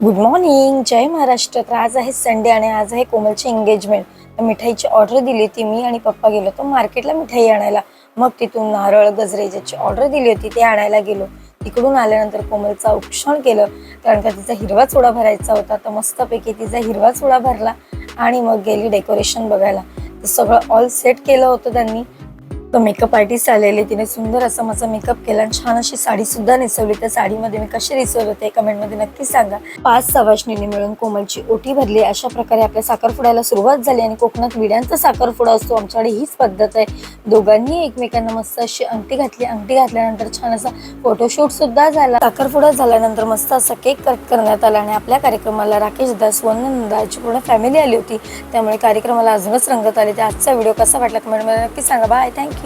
Good morning, जय महाराष्ट्र. तर आज आहे संडे आणि आज आहे कोमलची एंगेजमेंट. तर मिठाईची ऑर्डर दिली होती मी आणि पप्पा गेलो तो मार्केटला मिठाई आणायला. मग तिथून नारळ गजरे ज्याची ऑर्डर दिली होती ते आणायला गेलो. तिकडून आल्यानंतर कोमलचं औक्षण केलं, कारण का तिचा हिरवा चुडा भरायचा होता. तर मस्तपैकी तिचा हिरवा चुडा भरला आणि मग गेली डेकोरेशन बघायला. तर सगळं ऑल सेट केलं होतं त्यांनी. तो मेकअप आर्टिस्ट आलेले, तिने सुंदर असा माझा मेकअप केला आणि छान अशी साडी सुद्धा नेसवली. त्या साडीमध्ये मी कशी दिसत होते कमेंटमध्ये नक्की सांगा. 5 सवाष्णींनी मिळून कोमलची ओटी भरली. अशा प्रकारे आपल्या साखरपुड्याला सुरुवात झाली आणि कोकणात विड्यांचा साखरपुडा असतो, आमच्याकडे हीच पद्धत आहे. दोघांनी एकमेकांना मस्त अशी अंगठी घातली. अंगठी घातल्यानंतर छान असा फोटोशूट सुद्धा झाला. साखरपुडा झाल्यानंतर मस्त असा केक कट करण्यात आला आणि आपल्या कार्यक्रमाला राकेश दास, वंदनदाची पूर्ण फॅमिली आली होती. त्यामुळे कार्यक्रमाला अजूनच रंगत आली. तर आजचा व्हिडिओ कसा वाटला कमेंटमध्ये नक्की सांगा. Bye, thank you.